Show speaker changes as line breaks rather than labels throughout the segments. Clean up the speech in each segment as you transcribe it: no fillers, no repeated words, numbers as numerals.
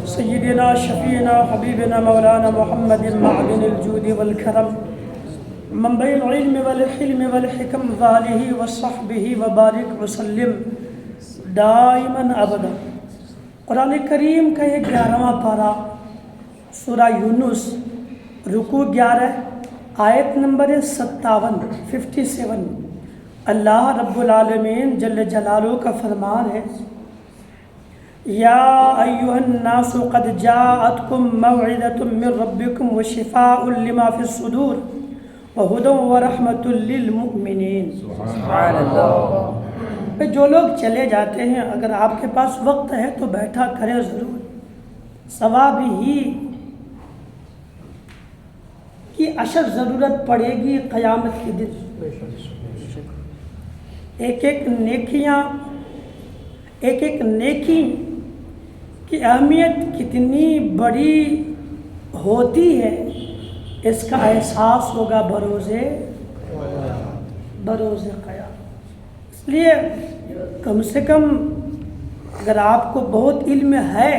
سيدنا شفينا حبيبنا مولانا محمد معدن الجود والكرم منبع العلم والحلم والحكم وآله وصحبه وبارك وسلم دائما ابدا۔ قرآن کریم کا یہ 11واں پارہ سورہ یونس، رکوع 11 آیت نمبر 57 اللہ رب العالمین جل جلالہ کا فرمان ہے، یا ایھا الناس قد جاءتکم موعظۃ من ربکم وشفاء لما فی الصدور وہدی ورحمۃ للمؤمنین۔ سبحان اللہ۔ جو لوگ چلے جاتے ہیں، اگر آپ کے پاس وقت ہے تو بیٹھا کریں ضرور، ثواب ہی کی اشد ضرورت پڑے گی قیامت کے دن۔ ایک ایک نیکی کی اہمیت کتنی بڑی ہوتی ہے، اس کا احساس ہوگا بروزے قیامت۔ اس لیے کم سے کم اگر آپ کو بہت علم ہے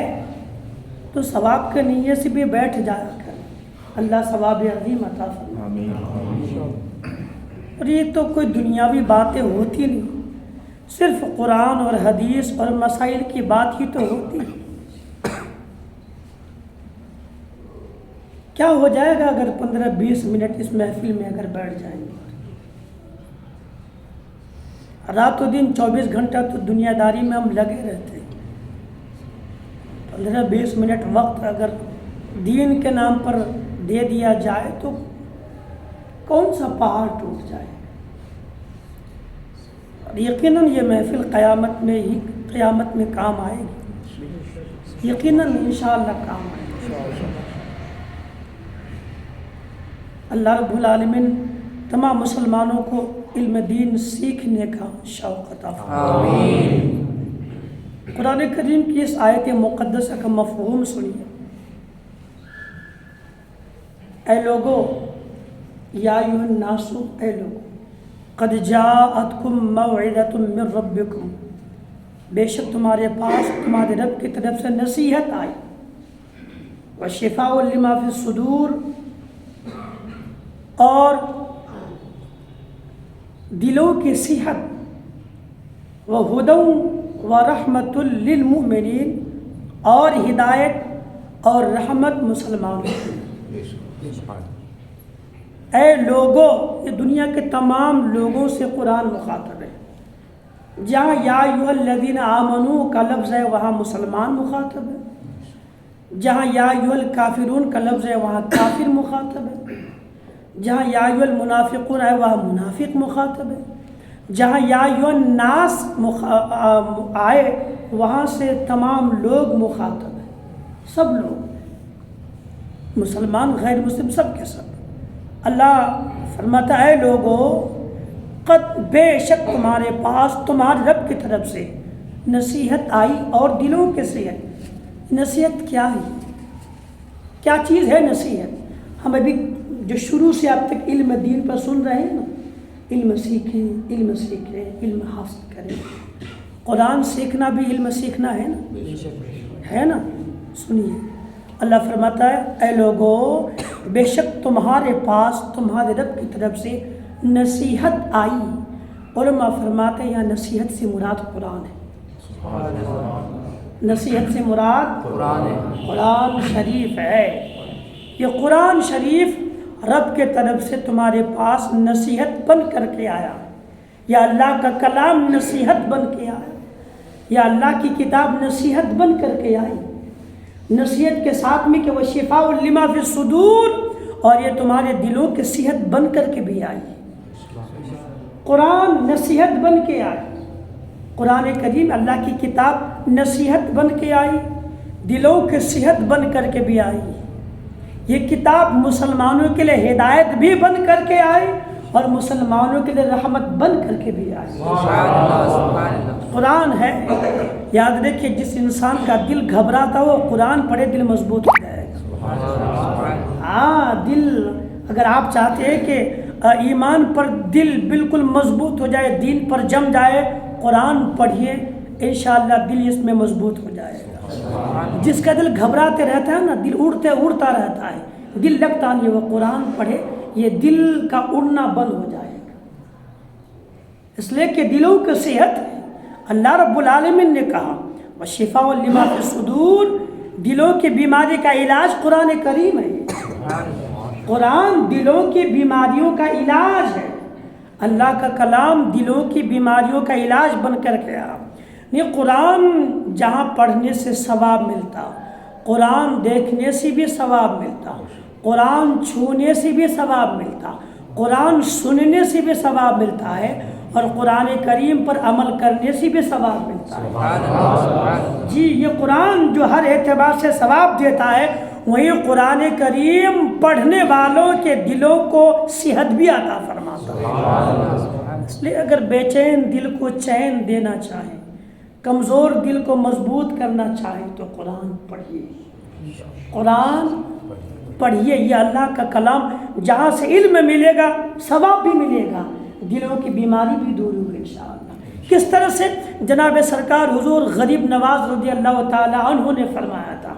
تو ثواب کے نیت سے بھی بیٹھ جایا کر، اللہ ثواب عظیم عطا فرمائے۔ اور یہ تو کوئی دنیاوی باتیں ہوتی نہیں، صرف قرآن اور حدیث اور مسائل کی بات ہی تو ہوتی ہے۔ کیا ہو جائے گا اگر 15-20 منٹ اس محفل میں اگر بیٹھ جائیں گے؟ رات و دن 24 گھنٹہ تو دنیا داری میں ہم لگے رہتے ہیں، 15-20 منٹ وقت اگر دین کے نام پر دے دیا جائے تو کون سا پہاڑ ٹوٹ جائے؟ یقیناً یہ محفل قیامت میں کام آئے گی، یقیناً انشاءاللہ کام آئے گی۔ اللہ رب العالمین تمام مسلمانوں کو علم دین سیکھنے کا شوق عطا فرمائے۔ قرآن کریم کی اس آیت مقدسہ کا مفہوم سنیے۔ اے لوگو، یا ایھا الناس، اے لوگو، قد جاءتکم موعظۃ من ربکم، بے شک تمہارے پاس تمہارے رب کی طرف سے نصیحت آئی، وشفاء لما فی الصدور، اور دلوں کی صحت، وہدی ورحمۃ للمؤمنین، اور ہدایت اور رحمت مسلمانوں کی۔ اے لوگو، یہ دنیا کے تمام لوگوں سے قرآن مخاطب ہے۔ جہاں یا ایھا الذین آمنوا کا لفظ ہے وہاں مسلمان مخاطب ہے، جہاں یا ایھا الکافرون کا لفظ ہے وہاں کافر مخاطب ہے، جہاں یا ایھا المنافقون ہے وہاں منافق مخاطب ہے، جہاں یا ایھا الناس آئے وہاں سے تمام لوگ مخاطب ہیں، سب لوگ، مسلمان غیر مسلم سب کے سب۔ اللہ فرماتا ہے، لوگو، قد بے شک تمہارے پاس تمہارے رب کی طرف سے نصیحت آئی، اور دلوں کے صحت۔ نصیحت کیا ہے؟ کیا چیز ہے نصیحت؟ ہم ابھی جو شروع سے اب تک علم دین پر سن رہے ہیں نا، علم سیکھیں، علم حاصل کریں۔ قرآن سیکھنا بھی علم سیکھنا ہے نا، ہے نا؟ سنیے، اللہ فرماتا ہے، اے لوگو، بے شک تمہارے پاس تمہارے رب کی طرف سے نصیحت آئی۔ علماء فرماتے ہیں یہاں نصیحت سے مراد قرآن ہے، نصیحت سے مراد قرآن شریف ہے۔ یہ قرآن شریف رب کے طرف سے تمہارے پاس نصیحت بن کر کے آیا، یا اللہ کا کلام نصیحت بن کے آیا، یا اللہ کی کتاب نصیحت بن کر کے آئی۔ نصیحت کے ساتھ میں کہ وہ شفاء لما فی الصدور، اور یہ تمہارے دلوں کی صحت بن کر کے بھی آئی۔ قرآن نصیحت بن کے آئی، قرآن کریم اللہ کی کتاب نصیحت بن کے آئی، دلوں کی صحت بن کر کے بھی آئی۔ یہ کتاب مسلمانوں کے لیے ہدایت بھی بن کر کے آئی، اور مسلمانوں کے لیے رحمت بن کر کے بھی آئی۔ قرآن ہے، یاد رکھیے، جس انسان کا دل گھبراتا ہو قرآن پڑھے دل مضبوط ہو جائے گا۔ ہاں، دل، اگر آپ چاہتے ہیں کہ ایمان پر دل بالکل مضبوط ہو جائے، دین پر جم جائے، قرآن پڑھیے، انشاءاللہ دل اس میں مضبوط ہو جائے گا۔ جس کا دل گھبراتے رہتا ہے نا، دل اڑتا رہتا ہے، دل لگتا نہیں، وہ قرآن پڑھے یہ دل کا اڑنا بند ہو جائے گا، اس لیے کہ دلوں کی صحت ہے۔ اللہ رب العالمین نے کہا وَشِفَاءٌ لِمَا فِي الصُّدُورِ، دلوں کی بیماری کا علاج قرآن کریم ہے۔ قرآن دلوں کی بیماریوں کا علاج ہے، اللہ کا کلام دلوں کی بیماریوں کا علاج بن کر کے آیا۔ نہیں، قرآن جہاں پڑھنے سے ثواب ملتا، قرآن دیکھنے سے بھی ثواب ملتا، قرآن چھونے سے بھی ثواب ملتا، قرآن سننے سے بھی ثواب ملتا ہے، اور قرآن کریم پر عمل کرنے سے بھی ثواب ملتا ہے۔ جی، یہ قرآن جو ہر اعتبار سے ثواب دیتا ہے، وہی قرآن کریم پڑھنے والوں کے دلوں کو صحت بھی عطا فرماتا ہے۔ اس لیے اگر بے چین دل کو چین دینا چاہیں، کمزور دل کو مضبوط کرنا چاہیں، تو قرآن پڑھیے، قرآن پڑھیے۔ یہ اللہ کا کلام جہاں سے علم ملے گا، ثواب بھی ملے گا، دلوں کی بیماری بھی دور ہوگی انشاءاللہ۔ کس طرح سے؟ جناب سرکار حضور غریب نواز رضی اللہ تعالی عنہ نے فرمایا تھا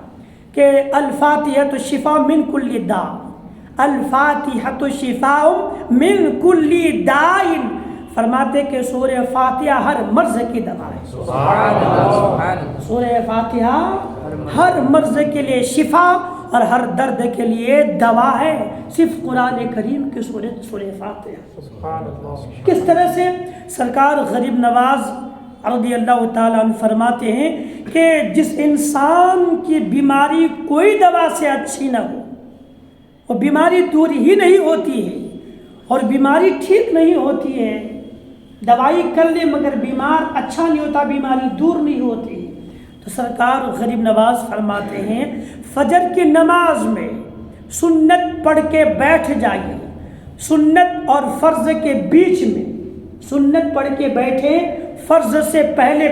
کہ الفاتحۃ شفاء من کل داء، الفاتحۃ شفاء من کل داء، فرماتے کہ سورہ فاتحہ ہر مرض کی دوا ہے۔ سورہ فاتحہ ہر مرض کے لیے شفا اور ہر درد کے لیے دوا ہے، صرف قرآن کریم کی سورہ فاتحہ۔ کس طرح سے؟ سرکار غریب نواز رضی اللہ تعالیٰ عنہ فرماتے ہیں کہ جس انسان کی بیماری کوئی دوا سے اچھی نہ ہو، وہ بیماری دور ہی نہیں ہوتی ہے، اور بیماری ٹھیک نہیں ہوتی ہے، دوائی کر لے مگر بیمار اچھا نہیں ہوتا، بیماری دور نہیں ہوتی، تو سرکار غریب نواز فرماتے ہیں فجر کی نماز میں سنت پڑھ کے بیٹھ جائیے، سنت اور فرض کے بیچ میں سنت پڑھ کے بیٹھے، فرض سے پہلے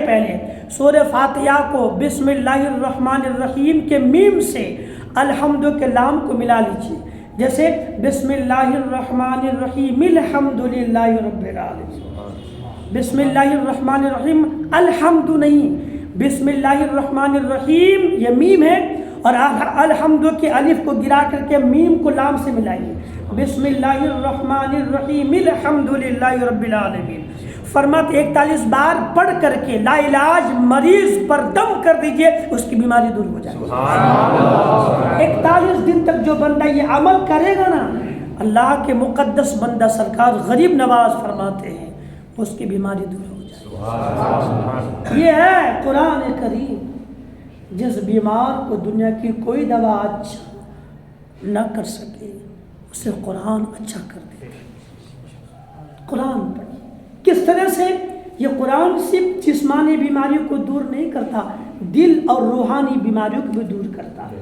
سورہ فاتحہ کو بسم اللہ الرحمن الرحیم کے میم سے الحمد کے لام کو ملا لیجیے، جیسے بسم اللہ الرحمن الرحیم الحمد للہ رب العالمین، بسم اللہ الرحمن الرحیم الحمد نہیں، بسم اللہ الرحمن الرحیم یہ میم ہے، اور الحمد کے الف کو گرا کر کے میم کو لام سے ملائیے، بسم اللہ الرحمن الرحیم الحمد للہ رب العالمین۔ فرماتے 41 بار پڑھ کر کے لا علاج مریض پر دم کر دیجئے، اس کی بیماری دور ہو جائے گی۔ 41 دن تک جو بندہ یہ عمل کرے گا نا، اللہ کے مقدس بندہ سرکار غریب نواز فرماتے ہیں اس کی بیماری دور ہو جائے گی۔ یہ ہے قرآن کریم، جس بیمار کو دنیا کی کوئی دوا اچھا نہ کر سکے، اسے قرآن اچھا کر دے۔ قرآن پڑھیے۔ کس طرح سے؟ یہ قرآن صرف جسمانی بیماریوں کو دور نہیں کرتا، دل اور روحانی بیماریوں کو بھی دور کرتا ہے۔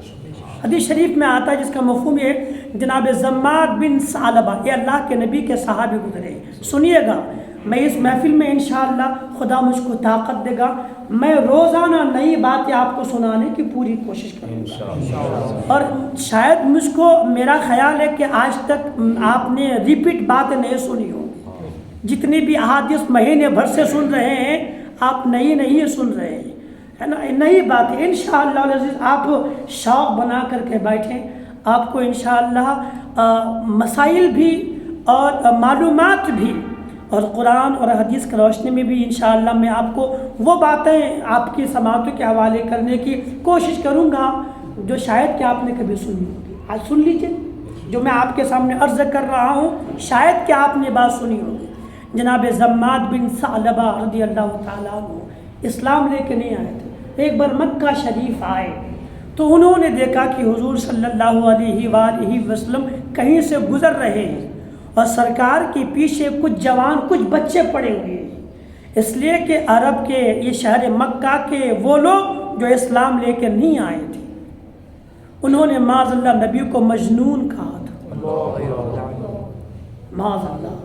حدیث شریف میں آتا ہے جس کا مفہوم یہ جناب زماد بن ثعلبہ، یہ اللہ کے نبی کے صحابی گزرے، سنیے گا، میں اس محفل میں انشاءاللہ خدا مجھ کو طاقت دے گا، میں روزانہ نئی باتیں آپ کو سنانے کی پوری کوشش کروں گا، اور شاید مجھ کو میرا خیال ہے کہ آج تک آپ نے ریپیٹ باتیں نہیں سنی ہوں، جتنی بھی احادیث مہینے بھر سے سن رہے ہیں آپ نئی سن رہے ہیں، ہے نا، نئی باتیں انشاءاللہ العزیز۔ آپ شوق بنا کر کے بیٹھیں، آپ کو انشاءاللہ مسائل بھی اور معلومات بھی، اور قرآن اور حدیث کی روشنی میں بھی انشاءاللہ میں آپ کو وہ باتیں آپ کی سماعتوں کے حوالے کرنے کی کوشش کروں گا جو شاید کہ آپ نے کبھی سنی ہوگی۔ آج سن لیجیے جو میں آپ کے سامنے عرض کر رہا ہوں، شاید کہ آپ نے بات سنی ہوگی۔ جناب زماد بن ثعلبہ رضی اللہ تعالیٰ عنہ اسلام لے کے نہیں آئے تھے، ایک بار مکہ شریف آئے تو انہوں نے دیکھا کہ حضور صلی اللہ علیہ وآلہ وسلم کہیں سے گزر رہے ہیں، اور سرکار کے پیچھے کچھ جوان کچھ بچے پڑے ہوئے ہیں، اس لیے کہ عرب کے یہ شہر مکہ کے وہ لوگ جو اسلام لے کے نہیں آئے تھے، انہوں نے معاذ اللہ نبی کو مجنون کہا تھا، معاذ اللہ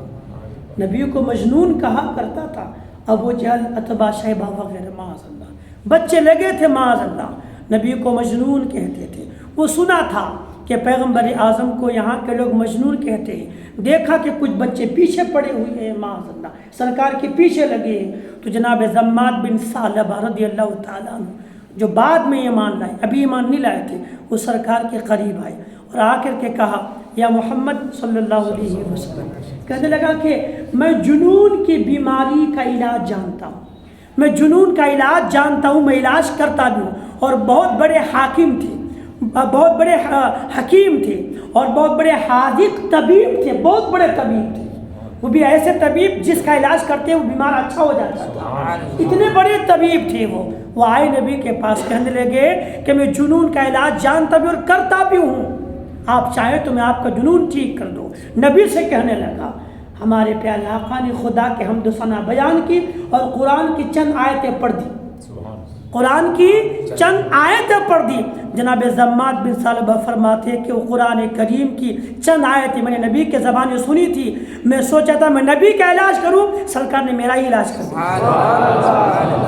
نبی کو مجنون کہا کرتا تھا، ابو جہل اتبا شیبہ وغیرہ، معاذ اللہ بچے لگے تھے، معاذ اللہ نبی کو مجنون کہتے تھے۔ وہ سنا تھا کہ پیغمبر اعظم کو یہاں کے لوگ مجنون کہتے ہیں، دیکھا کہ کچھ بچے پیچھے پڑے ہوئے ہیں، معاذ اللہ سرکار کے پیچھے لگے ہیں، تو جناب زماد بن ثعلبہ رضی اللہ تعالیٰ عنہ جو بعد میں ایمان لائے، ابھی ایمان نہیں لائے تھے، وہ سرکار کے قریب آئے اور آ کر کے کہا یا محمد صلی اللہ علیہ وسلم، کہنے لگا کہ میں جنون کی بیماری کا علاج جانتا ہوں، میں جنون کا علاج جانتا ہوں، میں علاج کرتا بھی ہوں، اور بہت بڑے حاکم تھے، بہت بڑے حکیم تھے، اور بہت بڑے حاذق طبیب تھے، بہت بڑے طبیب تھے، وہ بھی ایسے طبیب جس کا علاج کرتے وہ بیمار اچھا ہو جاتا تھا، اتنے بڑے طبیب تھے وہ آئے نبی کے پاس، کہنے لگے کہ میں جنون کا علاج جانتا بھی اور کرتا بھی ہوں، آپ چاہیں تو میں آپ کا جنون ٹھیک کر دوں۔ نبی سے کہنے لگا، ہمارے پیارے آقا نے خدا کے حمد و ثنا بیان کی اور قرآن کی چند آیتیں پڑھ دی، قرآن کی چند آیتیں پڑھ دی۔ جناب زماد بن ثعلبہ فرماتے ہیں کہ وہ قرآن کریم کی چند آیتیں میں نے نبی کے زبان سنی تھی، میں سوچا تھا میں نبی کا علاج کروں، سرکار نے میرا ہی علاج کر دیا۔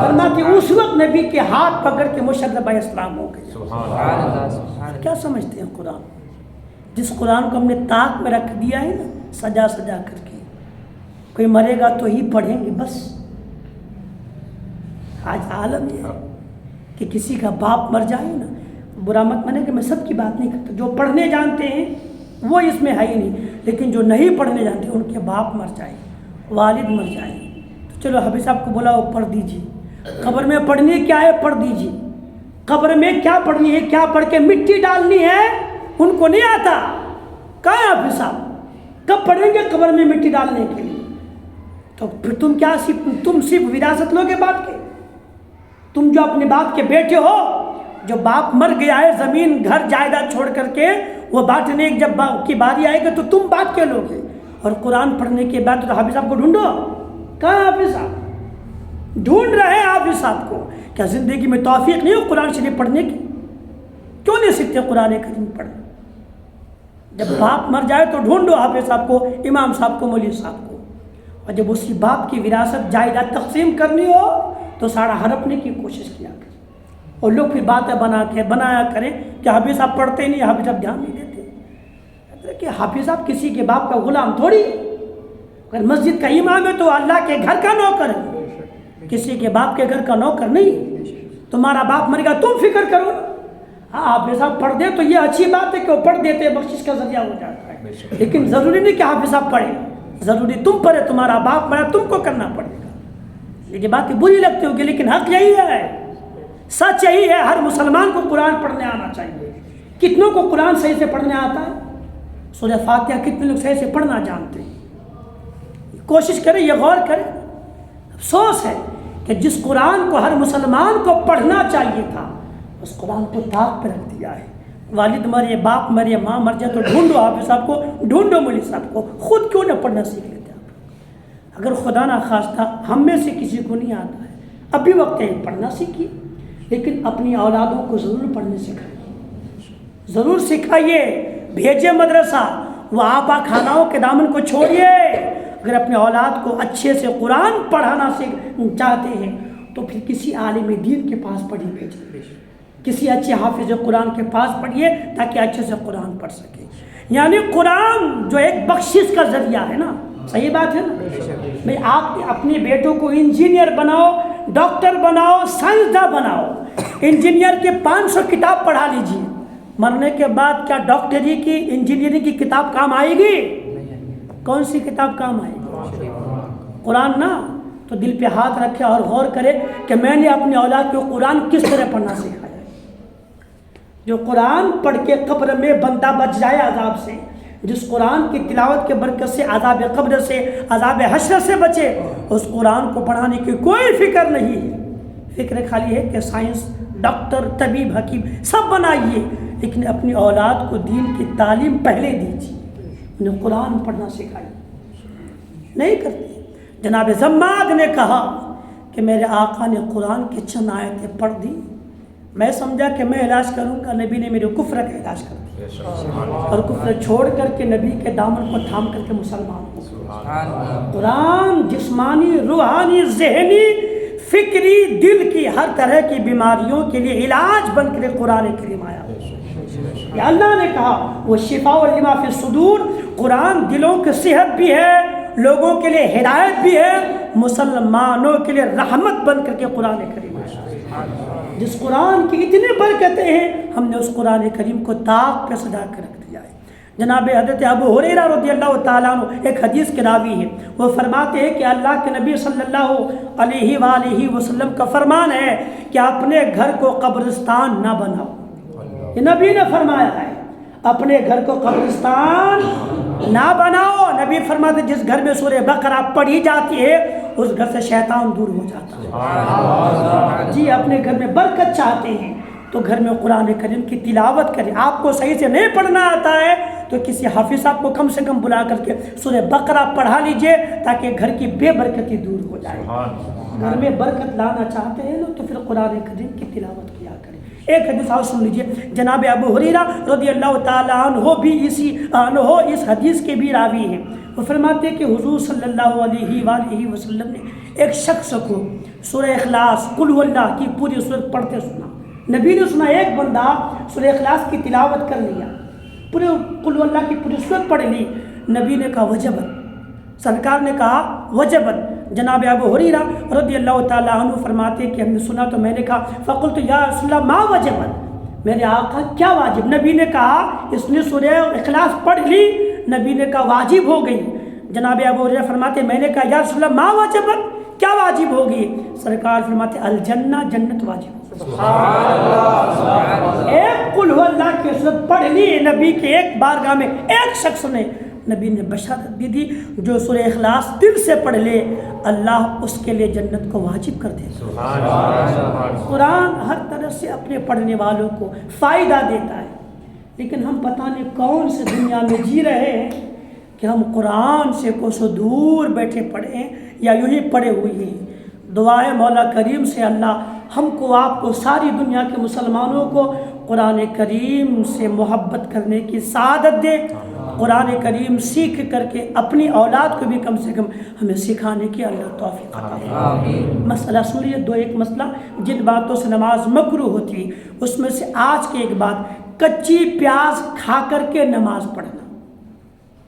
فرماتے اس وقت نبی کے ہاتھ پکڑ کے مشرب اسلام ہو گئے۔ کیا سمجھتے ہیں قرآن؟ جس قرآن کو ہم نے طاق میں رکھ دیا ہے نا، سجا سجا کر کے، کوئی مرے گا تو ہی پڑھیں گے بس۔ آج عالم یہ ہے کہ کسی کا باپ مر جائے نا، برا مت مانے کہ میں سب کی بات نہیں کرتا، جو پڑھنے جانتے ہیں وہ اس میں ہے ہی نہیں، لیکن جو نہیں پڑھنے جانتے ان کے باپ مر جائے، والد مر جائے، تو چلو حافظ صاحب کو بولا وہ پڑھ دیجیے، قبر میں پڑھنی کیا ہے پڑھ دیجیے، قبر میں کیا پڑھنی ہے، کیا پڑھ کے مٹی ڈالنی ہے ان کو نہیں آتا۔ کہاں ہے حافظ صاحب، کب پڑھیں گے قبر میں مٹی ڈالنے کے لیے؟ تو پھر تم صرف وراثت لو گے باپ کے؟ تم جو اپنے باپ کے بیٹے ہو، جو باپ مر گیا ہے زمین گھر جائیداد چھوڑ کر کے، وہ بانٹنے جب باپ کی باری آئے گی تو تم بات کے لوگے، اور قرآن پڑھنے کے بعد تو حافظ صاحب کو ڈھونڈو، کہاں حافظ صاحب؟ ڈھونڈ رہے ہیں حافظ صاحب کو، کیا زندگی میں توفیق نہیں ہو قرآن شریف پڑھنے کی؟ کیوں نہیں سیکھتے قرآن کریم پڑھنا؟ جب باپ مر جائے تو ڈھونڈو حافظ صاحب کو، امام صاحب کو، مولوی صاحب کو، اور جب اسی باپ کی وراثت جائیداد تقسیم کرنی ہو تو سارا ہڑپنے کی کوشش کیا کریں، اور لوگ پھر باتیں بنایا کریں کہ حافظ صاحب پڑھتے نہیں، حافظ صاحب دھیان نہیں دیتے، کہ حافظ صاحب کسی کے باپ کا غلام تھوڑی، اگر مسجد کا امام ہے تو اللہ کے گھر کا نوکر ہے، کسی کے باپ کے گھر کا نوکر نہیں۔ تمہارا باپ مر گیا تم فکر کرو، ہاں حافظ صاحب پڑھ دے تو یہ اچھی بات ہے کہ وہ پڑھ دیتے، بخشش کا ذریعہ ہو جاتا ہے، لیکن ضروری نہیں کہ حافظ صاحب پڑھے، ضروری تم پڑھے، تمہارا باپ مرا تم کو کرنا پڑے گا۔ یہ باتیں بری لگتی ہوگی لیکن حق یہی ہے، سچ یہی ہے، ہر مسلمان کو قرآن پڑھنے آنا چاہیے۔ کتنوں کو قرآن صحیح سے پڑھنے آتا ہے؟ سورہ فاتحہ کتنے لوگ صحیح سے پڑھنا جانتے ہیں؟ کوشش کریں، یہ غور کریں۔ افسوس ہے کہ جس قرآن کو ہر مسلمان کو پڑھنا چاہیے تھا اس قرآن کو طاق پہ رکھ دیا ہے۔ والد مرے، باپ مرے، ماں مر جائے تو ڈھونڈو حافظ صاحب کو، ڈھونڈو مولوی صاحب کو، خود کیوں نہ پڑھنا سیکھ لیتے آپ؟ اگر خدا نہ خواستہ ہم میں سے کسی کو نہیں آتا ہے، اب بھی وقت ہے پڑھنا سیکھیے، لیکن اپنی اولادوں کو ضرور پڑھنے سکھائیے، ضرور سکھائیے، بھیجے مدرسہ، وہ آپا خاناؤں کے دامن کو چھوڑیے۔ اگر اپنے اولاد کو اچھے سے قرآن پڑھانا چاہتے ہیں تو پھر کسی عالم دین کے پاس پڑھی بھیجیے، کسی اچھے حافظ قرآن کے پاس پڑھیے تاکہ اچھے سے قرآن پڑھ سکے۔ یعنی قرآن جو ایک بخشش کا ذریعہ ہے نا، صحیح بات ہے نا بھائی، آپ اپنے بیٹوں کو انجینئر بناؤ، ڈاکٹر بناؤ، سائنسداں بناؤ، انجینئر کے 500 کتاب پڑھا لیجیے، مرنے کے بعد کیا ڈاکٹری کی انجینئرنگ کی کتاب کام آئے گی؟ کون سی کتاب کام آئے گی؟ قرآن نا۔ تو دل پہ ہاتھ رکھے اور غور کرے کہ میں نے اپنے اولاد کو قرآن کس طرح پڑھنا سکھایا ہے۔ جو قرآن پڑھ کے قبر میں بندہ بچ جائے عذاب سے، جس قرآن کی تلاوت کے برکت سے عذاب قبر سے، عذاب حشر سے بچے، اس قرآن کو پڑھانے کی کوئی فکر نہیں ہے۔ فکر خالی ہے کہ سائنس، ڈاکٹر، طبیب، حکیم سب بنائیے، لیکن اپنی اولاد کو دین کی تعلیم پہلے دیجیے، انہیں قرآن پڑھنا سکھائیے۔ نہیں کرتے۔ جناب زماد نے کہا کہ میرے آقا نے قرآن کی چند آیتیں پڑھ دی، میں سمجھا کہ میں علاج کروں گا، نبی نے میرے کفر کا علاج کر دیا، اور کفر چھوڑ کر کے نبی کے دامن کو تھام کر کے مسلمان ہو۔ قرآن جسمانی، روحانی، ذہنی، فکری، دل کی ہر طرح کی بیماریوں کے لیے علاج بن کر قرآن کریم آیا۔ یا اللہ نے کہا وہ شفاء لما فی الصدور، قرآن دلوں کی صحت بھی ہے، لوگوں کے لیے ہدایت بھی ہے، مسلمانوں کے لیے رحمت بن کر کے قرآن کریم آیا۔ جس قرآن کی اتنی برکتیں ہیں، ہم نے اس قرآن کریم کو طاق پہ سجا کے رکھ دیا ہے۔ جناب حضرت ابو ہریرہ رضی اللہ تعالیٰ عنہ ایک حدیث کے راوی ہے، وہ فرماتے ہیں کہ اللہ کے نبی صلی اللہ علیہ وآلہ وسلم کا فرمان ہے کہ اپنے گھر کو قبرستان نہ بناؤ۔ یہ نبی نے فرمایا ہے، اپنے گھر کو قبرستان نہ بناؤ۔ نبی فرماتے جس گھر میں سورہ بقرہ پڑھی جاتی ہے اس گھر سے شیطان دور ہو جاتا ہے۔ جی اپنے گھر میں برکت چاہتے ہیں تو گھر میں قرآن کریم کی تلاوت کریں۔ آپ کو صحیح سے نہیں پڑھنا آتا ہے تو کسی حافظ صاحب کو کم سے کم بلا کر کے سورہ بقرہ پڑھا لیجئے تاکہ گھر کی بے برکتی دور ہو جائے۔ گھر میں برکت لانا چاہتے ہیں تو پھر قرآن کریم کی تلاوت کیا کریں۔ ایک حدیث اور سن لیجئے، جناب ابو ہریرہ رضی اللہ تعالیٰ عنہ بھی اس حدیث کے بھی راوی ہیں۔ وہ فرماتے ہیں کہ حضور صلی اللہ علیہ وآلہ وسلم نے ایک شخص کو سورہ اخلاص قل هو اللہ کی پوری سورت پڑھتے سنا۔ نبی نے سنا ایک بندہ سورہ اخلاص کی تلاوت کر لیا، پورے قل هو اللہ کی پوری سورت پڑھ لی۔ نبی نے کہا وجبت، سرکار نے کہا وجبت۔ جناب ابو ہریرہ رضی اللہ تعالیٰ عنہ فرماتے کہ ہم نے سنا تو میں نے کہا فقلت یا رسول اللہ ما وجبت، میرے آقا کیا واجب؟ نبی نے کہا اس نے سورہ اخلاص پڑھ لی۔ نبی نے کہا واجب ہو گئی۔ جناب ابو ہریرہ فرماتے میں نے کہا یا رسول اللہ ما وجبت، کیا واجب ہوگی؟ سرکار فرماتے الجنہ، جنت واجب۔ ایک قل هو اللہ کی سورت پڑھ لی نبی کے ایک بارگاہ میں ایک شخص نے، نبی نے بشارت دی جو سورہ اخلاص دل سے پڑھ لے اللہ اس کے لیے جنت کو واجب کر دے۔ قرآن ہر طرح سے اپنے پڑھنے والوں کو فائدہ دیتا ہے، لیکن ہم پتہ نہیں کون سے دنیا میں جی رہے ہیں کہ ہم قرآن سے کوسوں دور بیٹھے پڑھے ہیں یا یوں ہی پڑھے ہوئے ہیں۔ دعائے مولا کریم سے اللہ ہم کو آپ کو ساری دنیا کے مسلمانوں کو قرآن کریم سے محبت کرنے کی سعادت دے، قرآن کریم سیکھ کر کے اپنی اولاد کو بھی کم سے کم ہمیں سکھانے کی اللہ توفیق عطا فرمائے۔ مسئلہ سنیے، دو ایک مسئلہ جن باتوں سے نماز مکروہ ہوتی ہے اس میں سے آج کی ایک بات، کچی پیاز کھا کر کے نماز پڑھنا۔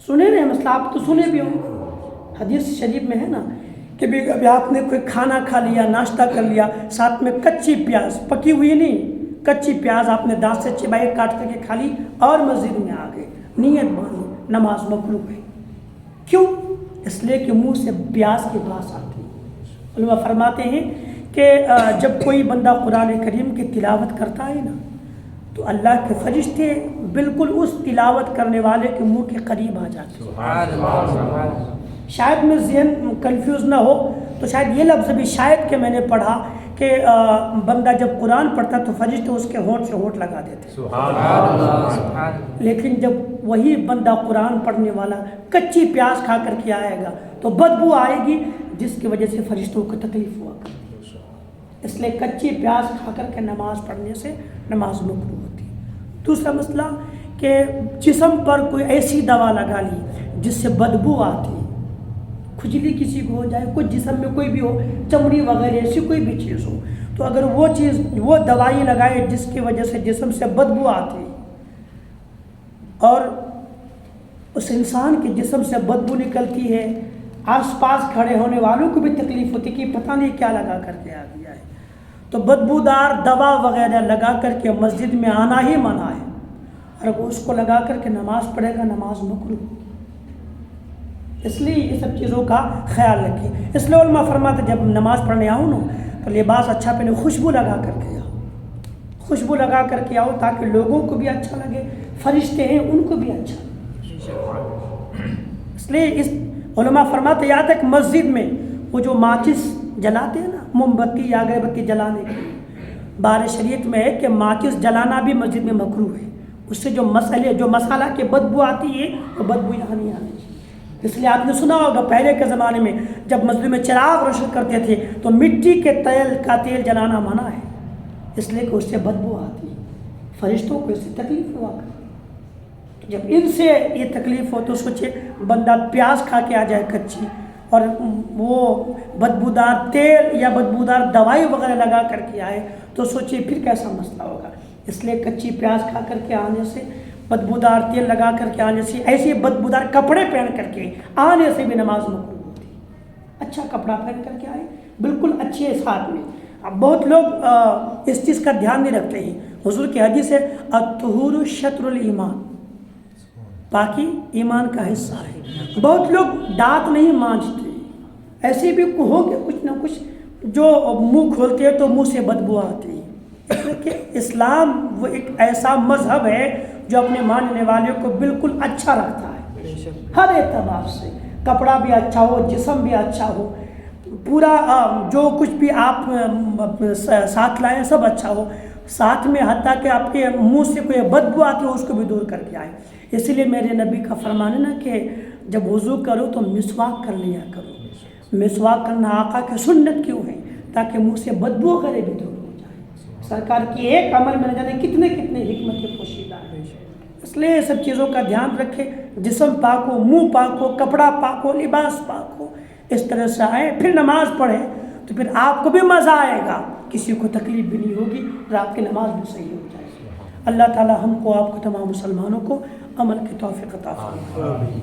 سنے رہے مسئلہ، آپ تو سنے بھی ہوں، حدیث شریف میں ہے نا کہ ابھی آپ نے کوئی کھانا کھا لیا، ناشتہ کر لیا، ساتھ میں کچی پیاز، پکی ہوئی نہیں، کچی پیاز آپ نے دانت سے چبائی کاٹ کر کے کھا لی اور مسجد میں آ گئے، نیت باندھی، نماز مکروہ ہے۔ کیوں؟ اس لیے کہ منہ سے پیاز کی باس آتی ہے۔ علماء فرماتے ہیں کہ جب کوئی بندہ قرآن کریم کی تلاوت کرتا ہے نا تو اللہ کے فرشتے بالکل اس تلاوت کرنے والے کے منہ کے قریب آ جاتے ہیں۔ شاید میں ذہن کنفیوز نہ ہو تو شاید یہ لفظ بھی شاید کہ میں نے پڑھا کہ بندہ جب قرآن پڑھتا تو فرشتے اس کے ہونٹ سے ہونٹ لگا دیتے، لیکن جب وہی بندہ قرآن پڑھنے والا کچی پیاز کھا کر کے آئے گا تو بدبو آئے گی جس کی وجہ سے فرشتوں کو تکلیف ہوا کرتی ہے۔ اس لیے کچی پیاز کھا کر کے نماز پڑھنے سے نماز مکروہ ہوتی ہے۔ دوسرا مسئلہ کہ جسم پر کوئی ایسی دوا لگا لی جس سے بدبو آتی ہے، کھجلی کسی کو ہو جائے، کوئی جسم میں کوئی بھی ہو، چمڑی وغیرہ ایسی کوئی بھی چیز ہو، تو اگر وہ چیز وہ دوائی لگائے جس کی وجہ سے جسم سے بدبو آتی اور اس انسان کے جسم سے بدبو نکلتی ہے، آس پاس کھڑے ہونے والوں کو بھی تکلیف ہوتی کہ پتہ نہیں کیا لگا کر کے آ گیا ہے، تو بدبودار دوا وغیرہ لگا کر کے مسجد میں آنا ہی منع ہے، اور وہ اس کو لگا کر کے نماز پڑھے گا نماز مکروہ۔ اس لیے یہ سب چیزوں کا خیال رکھیں۔ اس لیے علماء فرماتے جب نماز پڑھنے آؤ نا تو لباس اچھا پہنے، خوشبو لگا کر کے آؤ، خوشبو لگا کر کے آؤ تاکہ لوگوں کو بھی اچھا لگے، فرشتے ہیں ان کو بھی اچھا لگے۔ اس لیے اس علماء فرماتے یہاں تک مسجد میں وہ جو ماچس جلاتے ہیں نا، موم بتی یا اگربتی بتی جلانے کے لیے، بار شریعت میں ہے کہ ماچس جلانا بھی مسجد میں مکروہ ہے، اس سے جو مسالہ کی بدبو آتی ہے وہ بدبو یہاں نہیں آنی چاہیے۔ اس لیے آپ نے سنا ہوگا پہلے کے زمانے میں جب مسجد میں چراغ روشن کرتے تھے تو مٹی کے تیل جلانا منع ہے، اس لیے کہ اس سے بدبو آتی ہے، فرشتوں کو اس سے تکلیف ہوا کرتی۔ تو جب ان سے یہ تکلیف ہو تو سوچے بندہ پیاز کھا کے آ جائے کچی اور وہ بدبودار تیل یا بدبودار دوائی وغیرہ لگا کر کے آئے تو سوچے پھر کیسا مسئلہ ہوگا۔ اس لیے کچی پیاز کھا کر کے آنے سے، بدبودار تیل لگا کر کے آنے سے، ایسے بدبودار کپڑے پہن کر کے آنے سے بھی نماز مکروہ ہوتی ہے۔ اچھا کپڑا پہن کر کے آئے، بالکل اچھے ساتھ میں، اب بہت لوگ اس چیز کا دھیان نہیں رکھتے ہیں. حضور کی حدیث ہے الطہور شطر الایمان، پاکی ایمان کا حصہ ہے. بہت لوگ دانت نہیں مانجتے، ایسے بھی ہو کہ کچھ نہ کچھ جو منہ کھولتے ہیں تو منہ سے بدبو آتی ہے. کہ اسلام وہ ایک ایسا مذہب ہے جو اپنے ماننے والے کو بالکل اچھا رکھتا ہے ہر اعتبار سے. کپڑا بھی اچھا ہو، جسم بھی اچھا ہو، پورا جو کچھ بھی آپ ساتھ لائیں سب اچھا ہو، ساتھ میں حتیٰ کہ آپ کے منہ سے کوئی بدبو آتی ہو اس کو بھی دور کر کے آئیں. اسی لیے میرے نبی کا فرمان ہے نا کہ جب وضو کرو تو مسواک کر لیا کرو. مسواک کرنا آقا کی سنت کیوں ہے؟ تاکہ منہ سے بدبو کرے بھی دور ہو جائے. سرکار کی ایک عمل میں نہ جانے کتنے حکمتیں پوشیدہ ہیں. اس لیے یہ سب چیزوں کا دھیان رکھے. جسم پاک ہو، منہ پاک ہو، کپڑا پاک ہو، لباس پاک ہو، اس طرح سے آئے پھر نماز پڑھیں تو پھر آپ کو بھی مزہ آئے گا، کسی کو تکلیف بھی نہیں ہوگی اور آپ کی نماز بھی صحیح ہو جائے گی. اللہ تعالی ہم کو، آپ کو، تمام مسلمانوں کو عمل کی توفیق عطا فرمائے.